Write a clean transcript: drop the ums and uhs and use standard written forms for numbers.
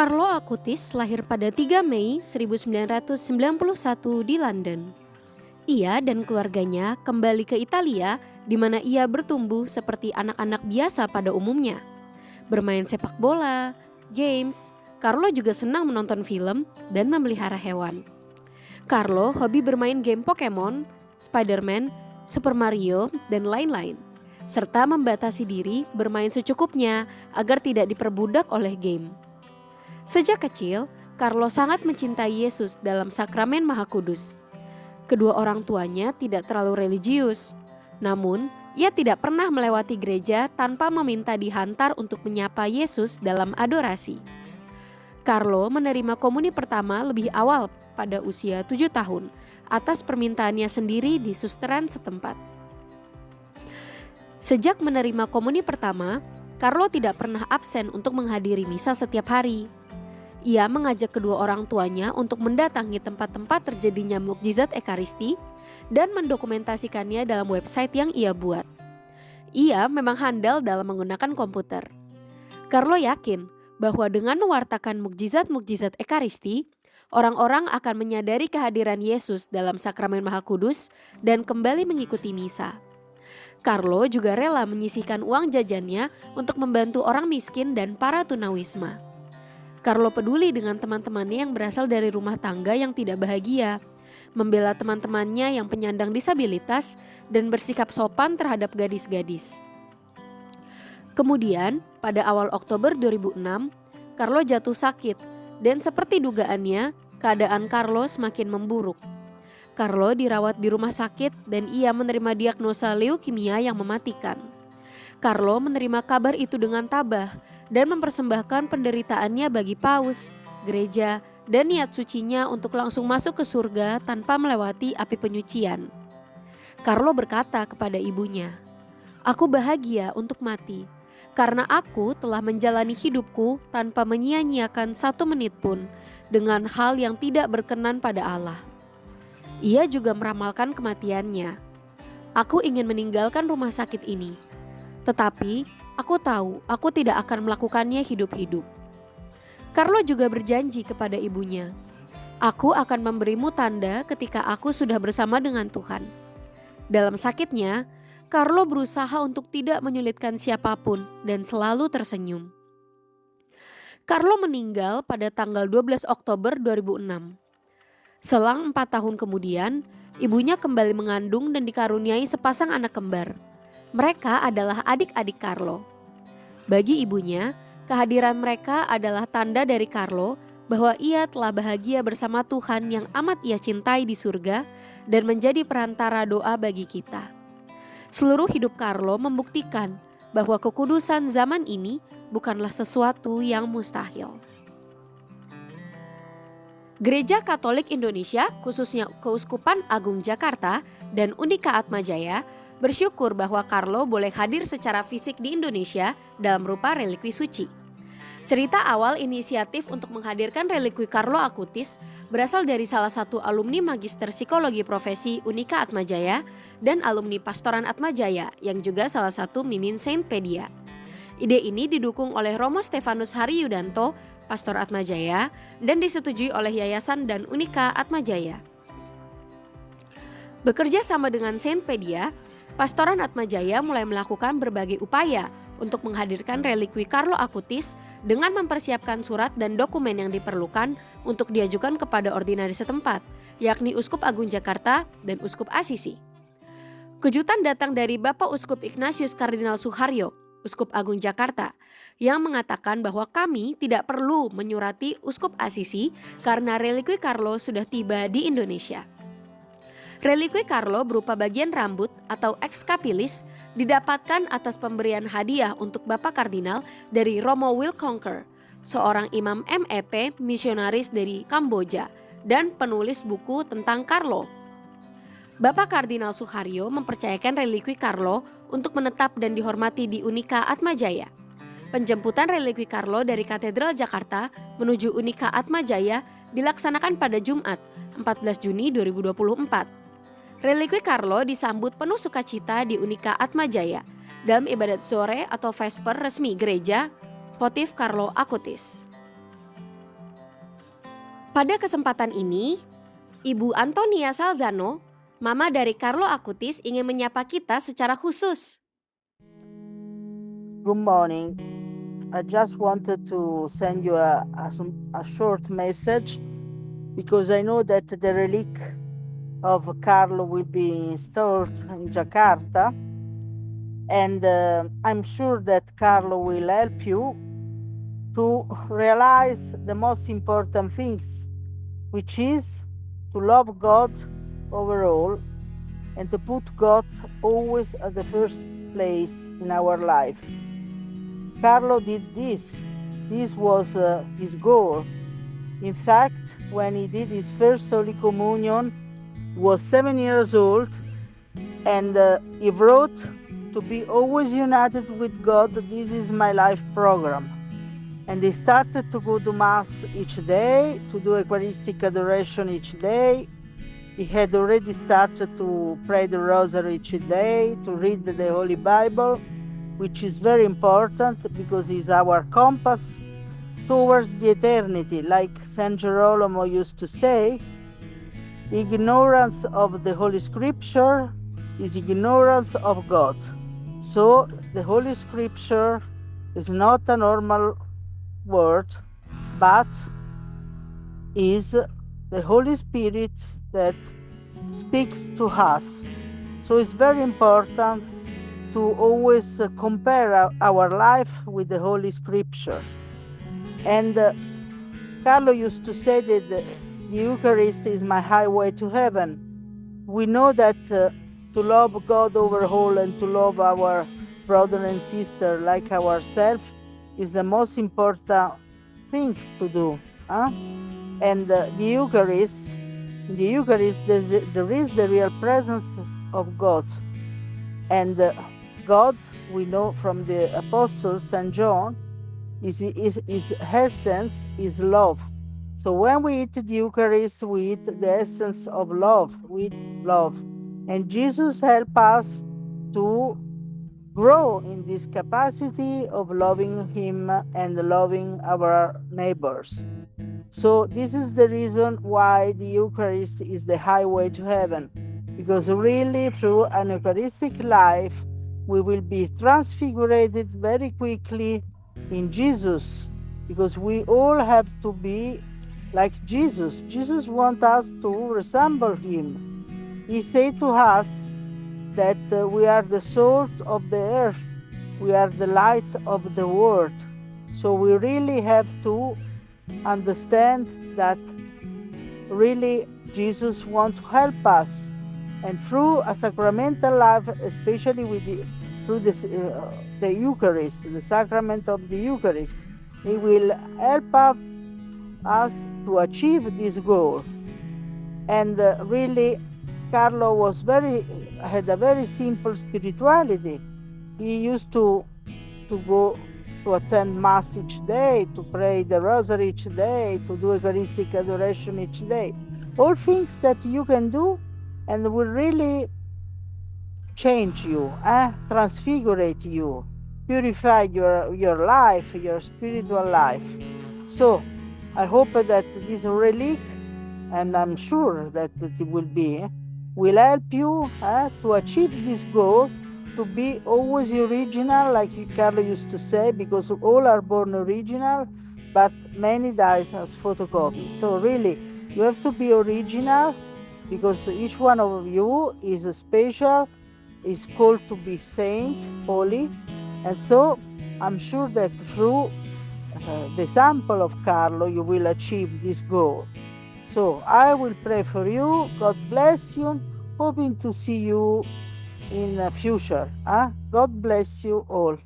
Carlo Acutis lahir pada 3 Mei 1991 di London. Ia dan keluarganya kembali ke Italia di mana ia bertumbuh seperti anak-anak biasa pada umumnya. Bermain sepak bola, games, Carlo juga senang menonton film dan memelihara hewan. Carlo hobi bermain game Pokemon, Spider-Man, Super Mario, dan lain-lain. Serta membatasi diri bermain secukupnya agar tidak diperbudak oleh game. Sejak kecil, Carlo sangat mencintai Yesus dalam sakramen Maha Kudus. Kedua orang tuanya tidak terlalu religius, namun ia tidak pernah melewati gereja tanpa meminta dihantar untuk menyapa Yesus dalam adorasi. Carlo menerima komuni pertama lebih awal pada usia 7 tahun atas permintaannya sendiri di susteran setempat. Sejak menerima komuni pertama, Carlo tidak pernah absen untuk menghadiri misa setiap hari. Ia mengajak kedua orang tuanya untuk mendatangi tempat-tempat terjadinya mukjizat Ekaristi dan mendokumentasikannya dalam website yang ia buat. Ia memang handal dalam menggunakan komputer. Carlo yakin bahwa dengan mewartakan mukjizat-mukjizat Ekaristi, orang-orang akan menyadari kehadiran Yesus dalam sakramen Maha Kudus dan kembali mengikuti misa. Carlo juga rela menyisihkan uang jajannya untuk membantu orang miskin dan para tunawisma. Carlo peduli dengan teman-temannya yang berasal dari rumah tangga yang tidak bahagia, membela teman-temannya yang penyandang disabilitas, dan bersikap sopan terhadap gadis-gadis. Kemudian, pada awal Oktober 2006, Carlo jatuh sakit dan seperti dugaannya, keadaan Carlo semakin memburuk. Carlo dirawat di rumah sakit dan ia menerima diagnosa leukemia yang mematikan. Carlo menerima kabar itu dengan tabah dan mempersembahkan penderitaannya bagi paus, gereja, dan niat sucinya untuk langsung masuk ke surga tanpa melewati api penyucian. Carlo berkata kepada ibunya, "Aku bahagia untuk mati, karena aku telah menjalani hidupku tanpa menyia-nyiakan 1 menit pun dengan hal yang tidak berkenan pada Allah." Ia juga meramalkan kematiannya. "Aku ingin meninggalkan rumah sakit ini, tetapi aku tahu aku tidak akan melakukannya hidup-hidup." Carlo juga berjanji kepada ibunya, "Aku akan memberimu tanda ketika aku sudah bersama dengan Tuhan." Dalam sakitnya, Carlo berusaha untuk tidak menyulitkan siapapun dan selalu tersenyum. Carlo meninggal pada tanggal 12 Oktober 2006. Selang 4 tahun kemudian, ibunya kembali mengandung dan dikaruniai sepasang anak kembar. Mereka adalah adik-adik Carlo. Bagi ibunya, kehadiran mereka adalah tanda dari Carlo bahwa ia telah bahagia bersama Tuhan yang amat ia cintai di surga dan menjadi perantara doa bagi kita. Seluruh hidup Carlo membuktikan bahwa kekudusan zaman ini bukanlah sesuatu yang mustahil. Gereja Katolik Indonesia, khususnya Keuskupan Agung Jakarta dan Unika Atmajaya, bersyukur bahwa Carlo boleh hadir secara fisik di Indonesia dalam rupa relikwi suci. Cerita awal inisiatif untuk menghadirkan relikwi Carlo Acutis berasal dari salah satu alumni Magister Psikologi Profesi Unika Atmajaya dan alumni Pastoran Atmajaya yang juga salah satu mimin Saintpedia. Ide ini didukung oleh Romo Stefanus Hari Yudanto, Pastor Atmajaya, dan disetujui oleh Yayasan dan Unika Atmajaya. Bekerja sama dengan Saintpedia, Pastoran Atmajaya mulai melakukan berbagai upaya untuk menghadirkan relikwi Carlo Acutis dengan mempersiapkan surat dan dokumen yang diperlukan untuk diajukan kepada ordinari setempat, yakni Uskup Agung Jakarta dan Uskup Asisi. Kejutan datang dari Bapak Uskup Ignatius Kardinal Suharyo, Uskup Agung Jakarta, yang mengatakan bahwa kami tidak perlu menyurati Uskup Asisi karena relikwi Carlo sudah tiba di Indonesia. Relikwi Carlo berupa bagian rambut atau ex capitis didapatkan atas pemberian hadiah untuk Bapak Kardinal dari Romo Wilconker, seorang imam MEP misionaris dari Kamboja dan penulis buku tentang Carlo. Bapak Kardinal Suharyo mempercayakan relikwi Carlo untuk menetap dan dihormati di Unika Atmajaya. Penjemputan relikwi Carlo dari Katedral Jakarta menuju Unika Atmajaya dilaksanakan pada Jumat, 14 Juni 2024. Relikwi Carlo disambut penuh sukacita di Unika Atmajaya dalam ibadat sore atau vesper resmi gereja votif Carlo Acutis. Pada kesempatan ini, Ibu Antonia Salzano, mama dari Carlo Acutis, ingin menyapa kita secara khusus. Good morning. I just wanted to send you a short message because I know that the relic of Carlo will be installed in Jakarta, and I'm sure that Carlo will help you to realize the most important things, which is to love God overall and to put God always at the first place in our life. Carlo did this. This was his goal. In fact, when he did his first Holy Communion, he was 7 years old, and he wrote, "To be always united with God, this is my life program." And he started to go to Mass each day, to do Eucharistic adoration each day. He had already started to pray the Rosary each day, to read the Holy Bible, which is very important because it's our compass towards the eternity. Like Saint Girolamo used to say, ignorance of the Holy Scripture is ignorance of God. So the Holy Scripture is not a normal word, but is the Holy Spirit that speaks to us. So it's very important to always compare our life with the Holy Scripture. And Carlo used to say that the Eucharist is my highway to heaven. We know that to love God overall and to love our brother and sister like ourselves is the most important things to do. And the Eucharist, in the Eucharist, there is the real presence of God. And God, we know from the Apostle St. John, his essence is love. So when we eat the Eucharist, we eat the essence of love. We eat love. And Jesus helped us to grow in this capacity of loving Him and loving our neighbors. So this is the reason why the Eucharist is the highway to heaven. Because really through an Eucharistic life, we will be transfigured very quickly in Jesus. Because we all have to be like Jesus. Jesus wants us to resemble Him. He said to us that we are the salt of the earth. We are the light of the world. So we really have to understand that really Jesus wants to help us. And through a sacramental life, especially through the Eucharist, the sacrament of the Eucharist, it will help us to achieve this goal. And really, Carlo had a very simple spirituality. He used to go to attend Mass each day, to pray the Rosary each day, to do Eucharistic adoration each day. All things that you can do and will really change you, transfigurate you, purify your life, your spiritual life. So I hope that this relic, and I'm sure that it will help you to achieve this goal, to be always original, like Carlo used to say, because all are born original, but many dies as photocopies. So really, you have to be original, because each one of you is special, is called to be saint, holy, and so I'm sure that through the example of Carlo, you will achieve this goal. So I will pray for you. God bless you. Hoping to see you in the future. God bless you all.